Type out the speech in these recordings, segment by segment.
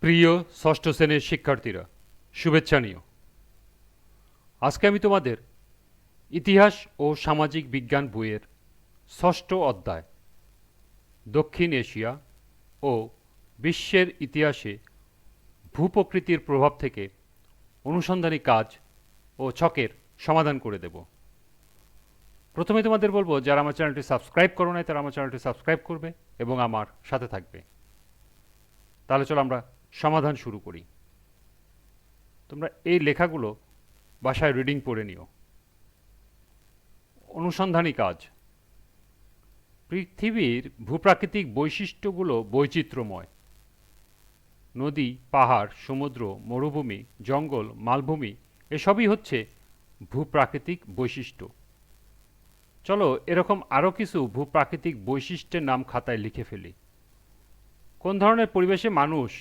প্রিয় ষষ্ঠ শ্রেণীর শিক্ষার্থীরা, শুভেচ্ছা নিও। আজকে আমি তোমাদের ইতিহাস ও সামাজিক বিজ্ঞান বইয়ের ষষ্ঠ অধ্যায় দক্ষিণ এশিয়া ও বিশ্বের ইতিহাসে ভূপ্রকৃতির প্রভাব থেকে অনুসন্ধানী কাজ ও ছকের সমাধান করে দেব। প্রথমে তোমাদের বলবো, যারা আমার চ্যানেলটি সাবস্ক্রাইব করো নাই তারা আমার চ্যানেলটি সাবস্ক্রাইব করবে এবং আমার সাথে থাকবে। তাহলে চলো আমরা সমাধান শুরু করি। তোমরা এই লেখাগুলো বাসায় রিডিং পড়ে নিও। অনুসন্ধানী কাজ। পৃথিবীর ভূপ্রাকৃতিক বৈশিষ্ট্যগুলো বৈচিত্র্যময়। নদী, পাহাড়, সমুদ্র, মরুভূমি, জঙ্গল, মালভূমি এসবই হচ্ছে ভূপ্রাকৃতিক বৈশিষ্ট্য। চলো এরকম আরও কিছু ভূপ্রাকৃতিক বৈশিষ্ট্যের নাম খাতায় লিখে ফেলি। কোন ধরনের পরিবেশে মানুষ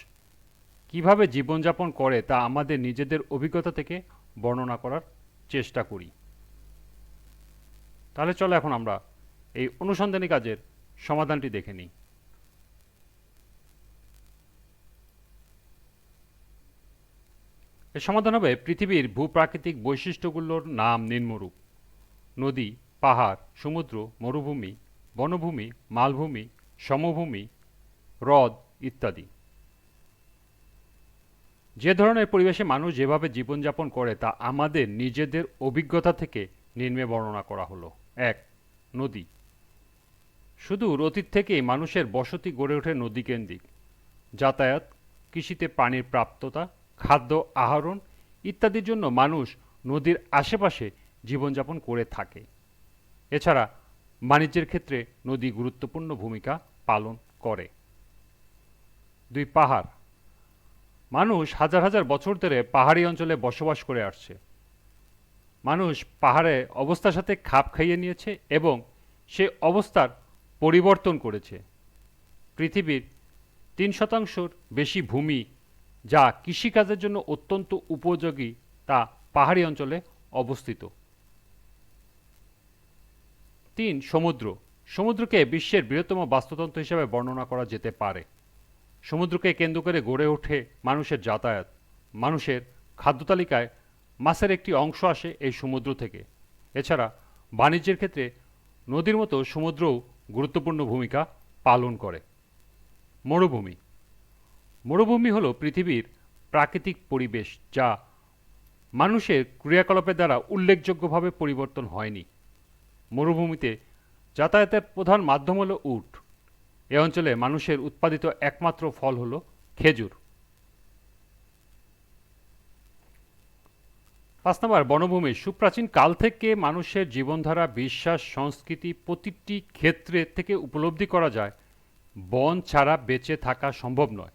কিভাবে জীবনযাপন করে তা আমাদের নিজেদের অভিজ্ঞতা থেকে বর্ণনা করার চেষ্টা করি। তাহলে চলো এখন আমরা এই অনুসন্ধানী কাজের সমাধানটি দেখে নিই। এর সমাধান হবে পৃথিবীর ভূপ্রাকৃতিক বৈশিষ্ট্যগুলোর নাম নিম্নরূপ: নদী, পাহাড়, সমুদ্র, মরুভূমি, বনভূমি, মালভূমি, সমভূমি, হ্রদ ইত্যাদি। যে ধরনের পরিবেশে মানুষ যেভাবে জীবনযাপন করে তা আমাদের নিজেদের অভিজ্ঞতা থেকে নিম্নে বর্ণনা করা হলো। ১. নদী। সুদূর অতীত থেকেই মানুষের বসতি গড়ে ওঠে নদীকেন্দ্রিক। যাতায়াত, কৃষিতে পানির প্রাপ্যতা, খাদ্য আহরণ ইত্যাদির জন্য মানুষ নদীর আশেপাশে জীবনযাপন করে থাকে। এছাড়া বাণিজ্যের ক্ষেত্রে নদী গুরুত্বপূর্ণ ভূমিকা পালন করে। ২. পাহাড়। মানুষ হাজার হাজার বছর ধরে পাহাড়ি অঞ্চলে বসবাস করে আসছে। মানুষ পাহাড়ে অবস্থার সাথে খাপ খাইয়ে নিয়েছে এবং সে অবস্থার পরিবর্তন করেছে। পৃথিবীর ৩% বেশি ভূমি যা কৃষিকাজের জন্য অত্যন্ত উপযোগী তা পাহাড়ি অঞ্চলে অবস্থিত। ৩. সমুদ্র। সমুদ্রকে বিশ্বের বৃহত্তম বাস্তুতন্ত্র হিসেবে বর্ণনা করা যেতে পারে। সমুদ্রকে কেন্দ্র করে গড়ে ওঠে মানুষের যাতায়াত। মানুষের খাদ্য তালিকায় মাছের একটি অংশ আসে এই সমুদ্র থেকে। এছাড়া বাণিজ্যের ক্ষেত্রে নদীর মতো সমুদ্রও গুরুত্বপূর্ণ ভূমিকা পালন করে। মরুভূমি। মরুভূমি হল পৃথিবীর প্রাকৃতিক পরিবেশ যা মানুষের ক্রিয়াকলাপের দ্বারা উল্লেখযোগ্যভাবে পরিবর্তন হয়নি। মরুভূমিতে যাতায়াতের প্রধান মাধ্যম হল উট। এ অঞ্চলে মানুষের উৎপাদিত একমাত্র ফল হল খেজুর। ৫ নম্বর, বনভূমি। সুপ্রাচীন কাল থেকে মানুষের জীবনধারা, বিশ্বাস, সংস্কৃতি প্রতিটি ক্ষেত্রে থেকে উপলব্ধি করা যায় বন ছাড়া বেঁচে থাকা সম্ভব নয়।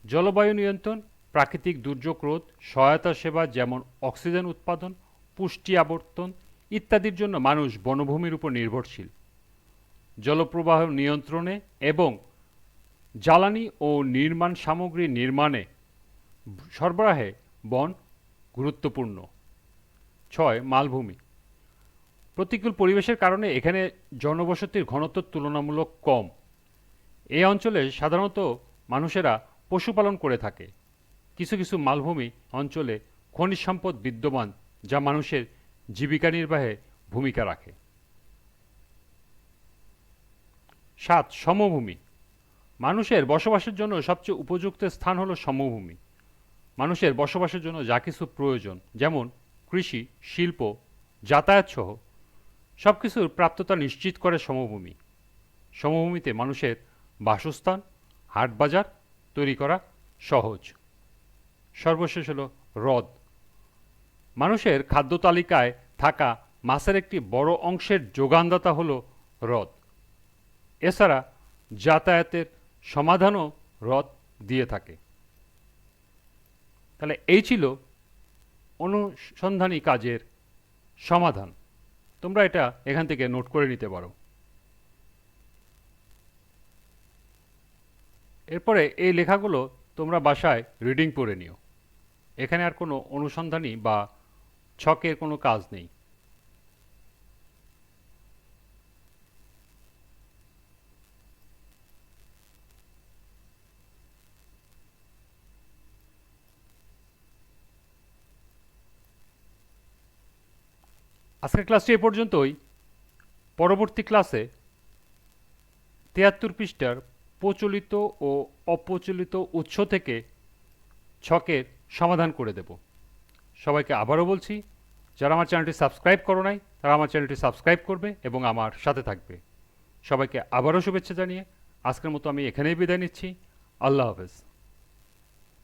জলবায়ু নিয়ন্ত্রণ, প্রাকৃতিক দুর্যোগ রোধ, সহায়তা সেবা যেমন অক্সিজেন উৎপাদন, পুষ্টি আবর্তন ইত্যাদির জন্য মানুষ বনভূমির উপর নির্ভরশীল। জলপ্রবাহ নিয়ন্ত্রণে এবং জ্বালানি ও নির্মাণ সামগ্রী নির্মাণে সরবরাহে বন গুরুত্বপূর্ণ। ৬. মালভূমি। প্রতিকূল পরিবেশের কারণে এখানে জনবসতির ঘনত্ব তুলনামূলক কম। এই অঞ্চলে সাধারণত মানুষেরা পশুপালন করে থাকে। কিছু কিছু মালভূমি অঞ্চলে খনিজ সম্পদ বিদ্যমান যা মানুষের জীবিকা নির্বাহে ভূমিকা রাখে। ৭. সমভূমি। মানুষের বসবাসের জন্য সবচেয়ে উপযুক্ত স্থান হল সমভূমি। মানুষের বসবাসের জন্য যা কিছু প্রয়োজন, যেমন কৃষি, শিল্প, যাতায়াত সহ সব কিছুর প্রাপ্যতা নিশ্চিত করে সমভূমি। সমভূমিতে মানুষের বাসস্থান, হাটবাজার তৈরি করা সহজ। সর্বশেষ হল হ্রদ। মানুষের খাদ্য তালিকায় থাকা মাছের একটি বড় অংশের যোগানদাতা হল হ্রদ। এছাড়া যাতায়াতের সমাধানও হ্রদ দিয়ে থাকে। তাহলে এই ছিল অনুসন্ধানী কাজের সমাধান। তোমরা এটা এখান থেকে নোট করে নিতে পারো। এরপরে এই লেখাগুলো তোমরা বাসায় রিডিং পড়ে নিও। এখানে আর কোনো অনুসন্ধানী বা ছকের কোনো কাজ নেই। আজকের ক্লাসটি এ পর্যন্তই। পরবর্তী ক্লাসে ৭৩ পৃষ্ঠার প্রচলিত ও অপ্রচলিত উৎস থেকে ছকের সমাধান করে দেব। সবাইকে আবারও বলছি, যারা আমার চ্যানেলটি সাবস্ক্রাইব করো নাই তারা আমার চ্যানেলটি সাবস্ক্রাইব করবে এবং আমার সাথে থাকবে। সবাইকে আবারও শুভেচ্ছা জানিয়ে আজকের মতো আমি এখানেই বিদায় নিচ্ছি। আল্লাহ হাফেজ।